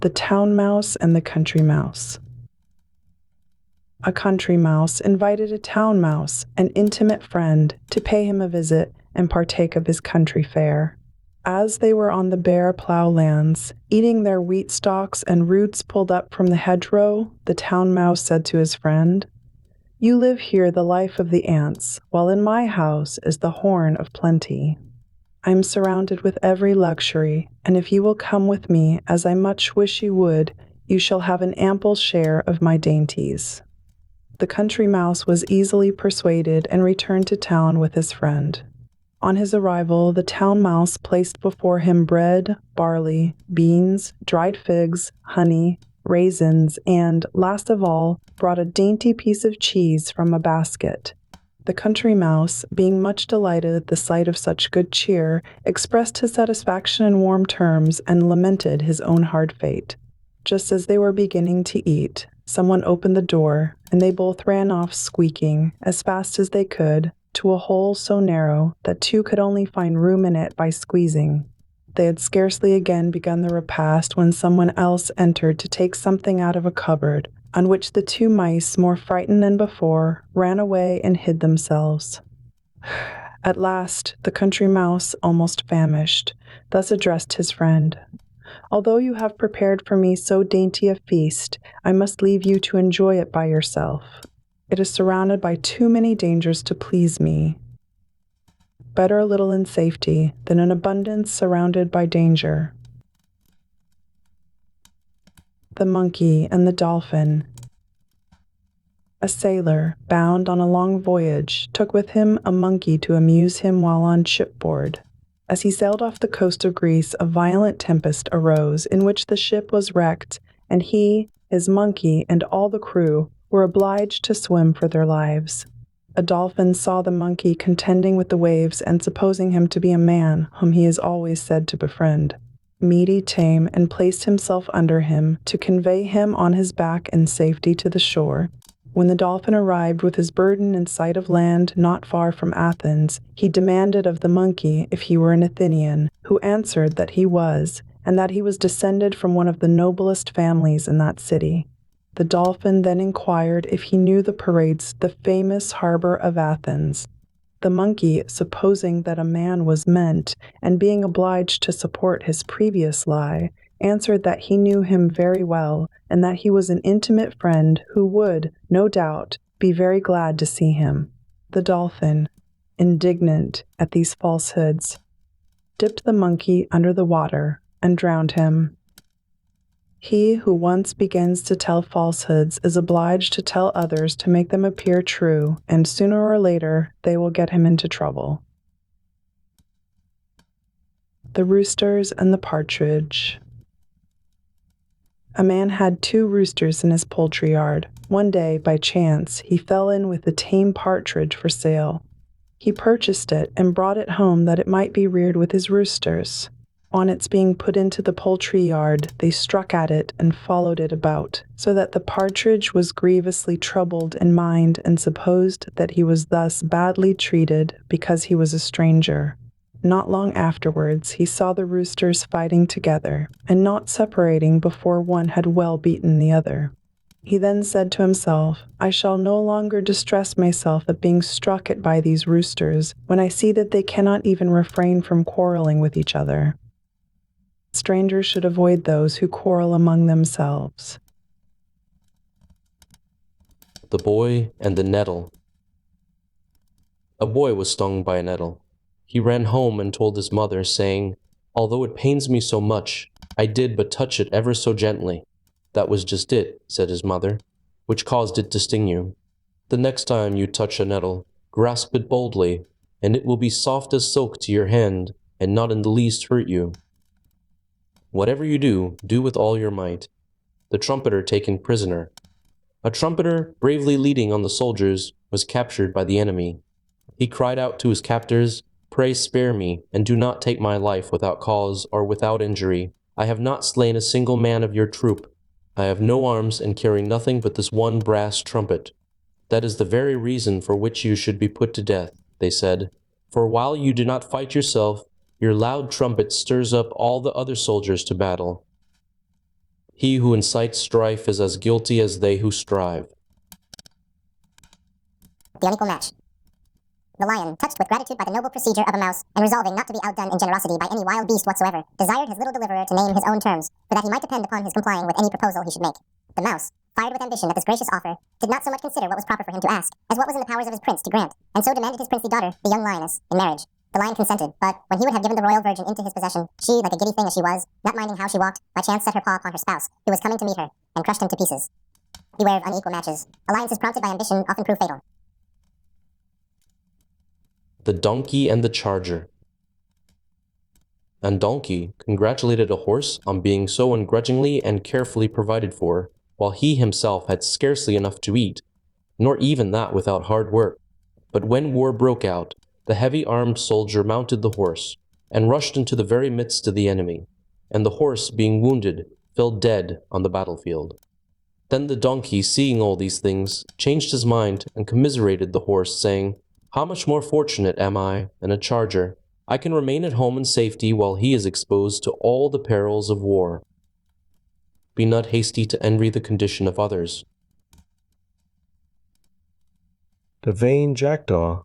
The Town Mouse and the Country Mouse. A country mouse invited a town mouse, an intimate friend, to pay him a visit and partake of his country fare. As they were on the bare plough lands, eating their wheat stalks and roots pulled up from the hedgerow, the town mouse said to his friend, "You live here the life of the ants, while in my house is the horn of plenty. I am surrounded with every luxury, and if you will come with me, as I much wish you would, you shall have an ample share of my dainties." The country mouse was easily persuaded and returned to town with his friend. On his arrival, the town mouse placed before him bread, barley, beans, dried figs, honey, raisins, and, last of all, brought a dainty piece of cheese from a basket. The country mouse, being much delighted at the sight of such good cheer, expressed his satisfaction in warm terms and lamented his own hard fate. Just as they were beginning to eat, someone opened the door, and they both ran off squeaking, as fast as they could, to a hole so narrow that two could only find room in it by squeezing. They had scarcely again begun the repast when someone else entered to take something out of a cupboard, on which the two mice, more frightened than before, ran away and hid themselves. At last, the country mouse, almost famished, thus addressed his friend. "Although you have prepared for me so dainty a feast, I must leave you to enjoy it by yourself. It is surrounded by too many dangers to please me. Better a little in safety than an abundance surrounded by danger." The Monkey and the Dolphin. A sailor, bound on a long voyage, took with him a monkey to amuse him while on shipboard. As he sailed off the coast of Greece, a violent tempest arose in which the ship was wrecked, and he, his monkey, and all the crew were obliged to swim for their lives. A dolphin saw the monkey contending with the waves, and supposing him to be a man whom he is always said to befriend, meaty tame, and placed himself under him to convey him on his back in safety to the shore. When the dolphin arrived with his burden in sight of land not far from Athens, he demanded of the monkey if he were an Athenian, who answered that he was, and that he was descended from one of the noblest families in that city. The dolphin then inquired if he knew the parades, the famous harbor of Athens. The monkey, supposing that a man was meant, and being obliged to support his previous lie, answered that he knew him very well, and that he was an intimate friend who would, no doubt, be very glad to see him. The dolphin, indignant at these falsehoods, dipped the monkey under the water and drowned him. He who once begins to tell falsehoods is obliged to tell others to make them appear true, and sooner or later they will get him into trouble. The Roosters and the Partridge. A man had 2 roosters in his poultry yard. One day, by chance, he fell in with a tame partridge for sale. He purchased it and brought it home that it might be reared with his roosters. On its being put into the poultry yard, they struck at it and followed it about, so that the partridge was grievously troubled in mind and supposed that he was thus badly treated because he was a stranger. Not long afterwards, he saw the roosters fighting together, and not separating before one had well beaten the other. He then said to himself, "I shall no longer distress myself at being struck at by these roosters, when I see that they cannot even refrain from quarreling with each other." Strangers should avoid those who quarrel among themselves. The Boy and the Nettle. A boy was stung by a nettle. He ran home and told his mother, saying, "Although it pains me so much, I did but touch it ever so gently." "That was just it," said his mother, "which caused it to sting you. The next time you touch a nettle, grasp it boldly, and it will be soft as silk to your hand, and not in the least hurt you. Whatever you do, do with all your might." The trumpeter taken prisoner. A trumpeter, bravely leading on the soldiers, was captured by the enemy. He cried out to his captors, "Pray spare me, and do not take my life without cause or without injury. I have not slain a single man of your troop. I have no arms and carry nothing but this one brass trumpet. That is the very reason for which you should be put to death," they said. "For while you do not fight yourself, your loud trumpet stirs up all the other soldiers to battle." He who incites strife is as guilty as they who strive. The unequal match. The lion, touched with gratitude by the noble procedure of a mouse, and resolving not to be outdone in generosity by any wild beast whatsoever, desired his little deliverer to name his own terms, for that he might depend upon his complying with any proposal he should make. The mouse, fired with ambition at this gracious offer, did not so much consider what was proper for him to ask, as what was in the powers of his prince to grant, and so demanded his princely daughter, the young lioness, in marriage. The lion consented, but when he would have given the royal virgin into his possession, she, like a giddy thing as she was, not minding how she walked, by chance set her paw upon her spouse, who was coming to meet her, and crushed him to pieces. Beware of unequal matches. Alliances prompted by ambition often prove fatal. The Donkey and the Charger. And Donkey congratulated a horse on being so ungrudgingly and carefully provided for, while he himself had scarcely enough to eat, nor even that without hard work. But when war broke out, the heavy-armed soldier mounted the horse, and rushed into the very midst of the enemy, and the horse, being wounded, fell dead on the battlefield. Then the donkey, seeing all these things, changed his mind and commiserated the horse, saying, "How much more fortunate am I than a charger? I can remain at home in safety while he is exposed to all the perils of war. Be not hasty to envy the condition of others." The Vain Jackdaw.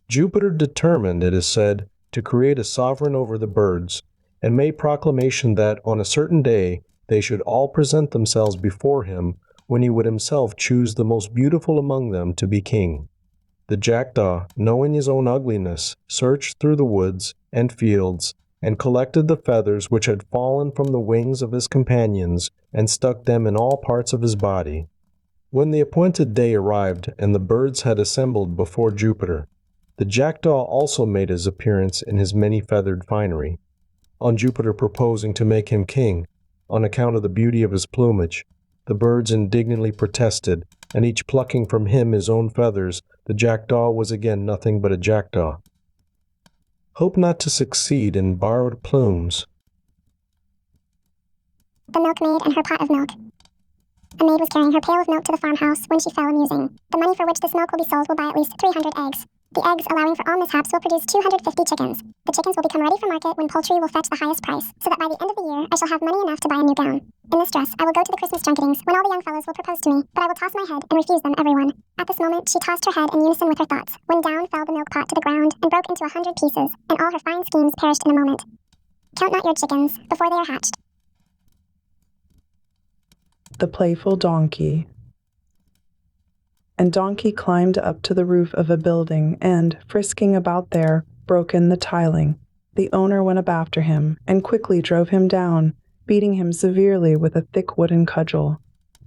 Jupiter determined, it is said, to create a sovereign over the birds, and made proclamation that on a certain day they should all present themselves before him, when he would himself choose the most beautiful among them to be king. The jackdaw, knowing his own ugliness, searched through the woods and fields, and collected the feathers which had fallen from the wings of his companions, and stuck them in all parts of his body. When the appointed day arrived, and the birds had assembled before Jupiter, the jackdaw also made his appearance in his many-feathered finery. On Jupiter proposing to make him king, on account of the beauty of his plumage, the birds indignantly protested, and each plucking from him his own feathers, the jackdaw was again nothing but a jackdaw. Hope not to succeed in borrowed plumes. The Milkmaid and her pot of milk. A maid was carrying her pail of milk to the farmhouse when she fell a-musing. The money for which this milk will be sold will buy at least 300 eggs. The eggs, allowing for all mishaps, will produce 250 chickens. The chickens will become ready for market when poultry will fetch the highest price, so that by the end of the year I shall have money enough to buy a new gown. In this dress I will go to the Christmas junketings, when all the young fellows will propose to me, but I will toss my head and refuse them every one. At this moment she tossed her head in unison with her thoughts, when down fell the milk pot to the ground and broke into 100 pieces, and all her fine schemes perished in a moment. Count not your chickens before they are hatched. The Playful Donkey. And Donkey climbed up to the roof of a building and, frisking about there, broke in the tiling. The owner went up after him and quickly drove him down, beating him severely with a thick wooden cudgel.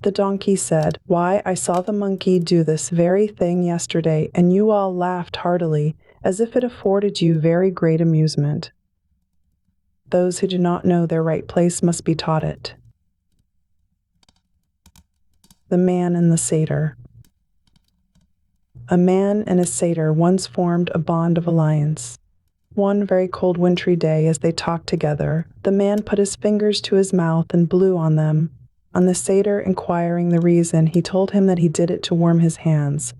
The donkey said, "Why, I saw the monkey do this very thing yesterday, and you all laughed heartily, as if it afforded you very great amusement. Those who do not know their right place must be taught it." The Man and the Satyr. A man and a satyr once formed a bond of alliance. One very cold wintry day, as they talked together, the man put his fingers to his mouth and blew on them. On the satyr inquiring the reason, he told him that he did it to warm his hands.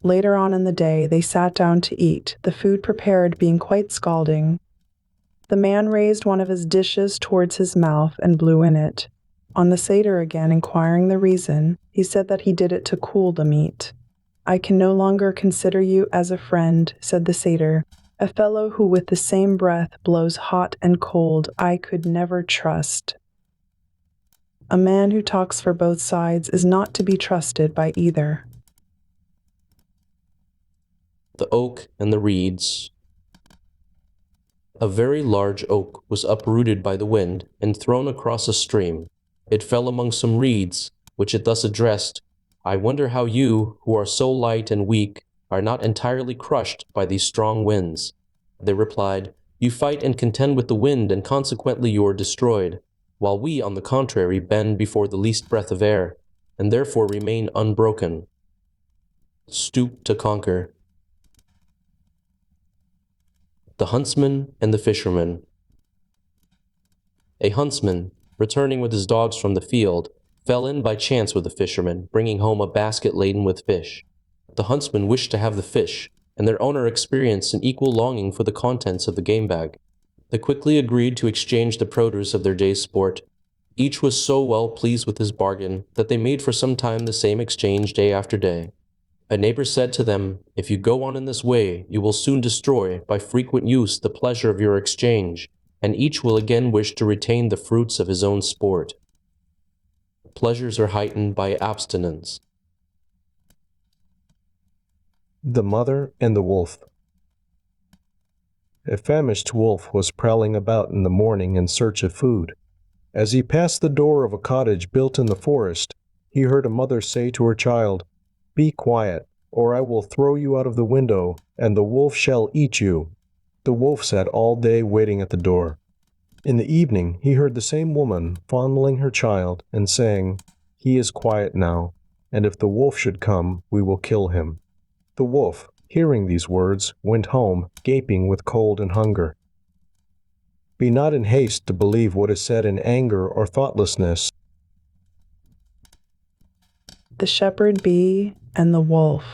Later on in the day, they sat down to eat, the food prepared being quite scalding. The man raised one of his dishes towards his mouth and blew in it. On the satyr again inquiring the reason, he said that he did it to cool the meat. "I can no longer consider you as a friend," said the satyr. "A fellow who with the same breath blows hot and cold I could never trust." A man who talks for both sides is not to be trusted by either. The Oak and the Reeds. A very large oak was uprooted by the wind and thrown across a stream. It fell among some reeds, which it thus addressed: "I wonder how you, who are so light and weak, are not entirely crushed by these strong winds." They replied, "You fight and contend with the wind, and consequently you are destroyed, while we, on the contrary, bend before the least breath of air, and therefore remain unbroken." Stoop to conquer. The Huntsman and the Fisherman. A huntsman, returning with his dogs from the field, fell in by chance with a fisherman, bringing home a basket laden with fish. The huntsman wished to have the fish, and their owner experienced an equal longing for the contents of the game bag. They quickly agreed to exchange the produce of their day's sport, Each was so well pleased with his bargain that they made for some time the same exchange day after day. A neighbor said to them, "If you go on in this way, you will soon destroy, by frequent use, the pleasure of your exchange, and each will again wish to retain the fruits of his own sport." Pleasures are heightened by abstinence. The Mother and the Wolf. A famished wolf was prowling about in the morning in search of food. As he passed the door of a cottage built in the forest, he heard a mother say to her child, "Be quiet, or I will throw you out of the window, and the wolf shall eat you." The wolf sat all day waiting at the door. In the evening he heard the same woman fondling her child and saying, "He is quiet now, and if the wolf should come, we will kill him." The wolf, hearing these words, went home, gaping with cold and hunger. Be not in haste to believe what is said in anger or thoughtlessness. The Shepherd Bee and the Wolf.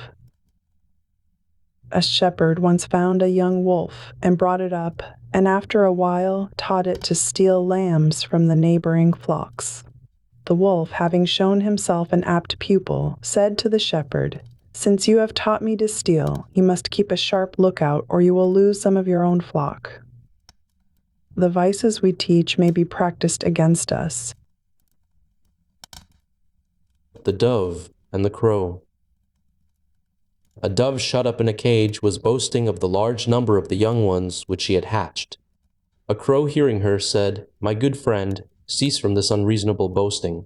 A shepherd once found a young wolf and brought it up, and after a while taught it to steal lambs from the neighboring flocks. The wolf, having shown himself an apt pupil, said to the shepherd, "Since you have taught me to steal, you must keep a sharp lookout, or you will lose some of your own flock." The vices we teach may be practiced against us. The Dove and the Crow. A dove shut up in a cage was boasting of the large number of the young ones which she had hatched. A crow, hearing her, said, "My good friend, cease from this unreasonable boasting.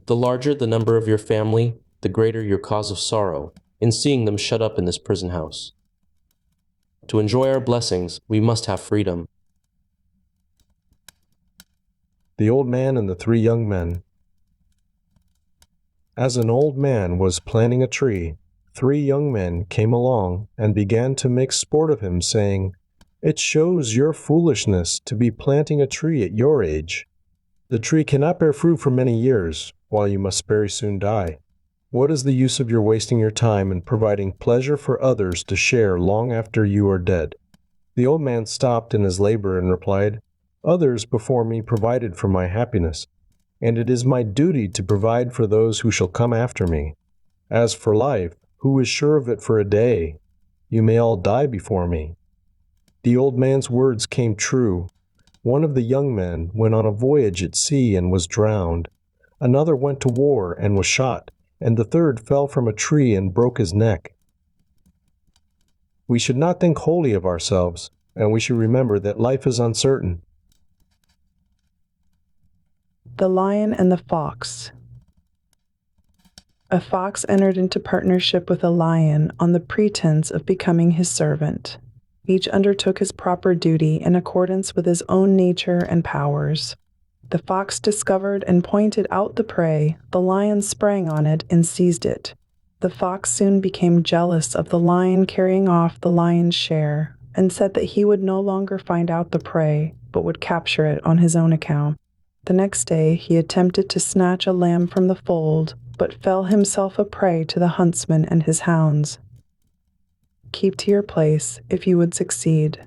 The larger the number of your family, the greater your cause of sorrow, in seeing them shut up in this prison house. To enjoy our blessings, we must have freedom." The Old Man and the Three Young Men. As an old man was planting a tree, 3 young men came along and began to make sport of him, saying, "It shows your foolishness to be planting a tree at your age. The tree cannot bear fruit for many years, while you must very soon die. What is the use of your wasting your time in providing pleasure for others to share long after you are dead?" The old man stopped in his labor and replied, "Others before me provided for my happiness, and it is my duty to provide for those who shall come after me. As for life, who is sure of it for a day? You may all die before me." The old man's words came true. One of the young men went on a voyage at sea and was drowned. Another went to war and was shot, and the third fell from a tree and broke his neck. We should not think wholly of ourselves, and we should remember that life is uncertain. The Lion and the Fox. A fox entered into partnership with a lion on the pretense of becoming his servant. Each undertook his proper duty in accordance with his own nature and powers. The fox discovered and pointed out the prey, the lion sprang on it and seized it. The fox soon became jealous of the lion carrying off the lion's share, and said that he would no longer find out the prey, but would capture it on his own account. The next day he attempted to snatch a lamb from the fold, but fell himself a prey to the huntsman and his hounds. Keep to your place if you would succeed.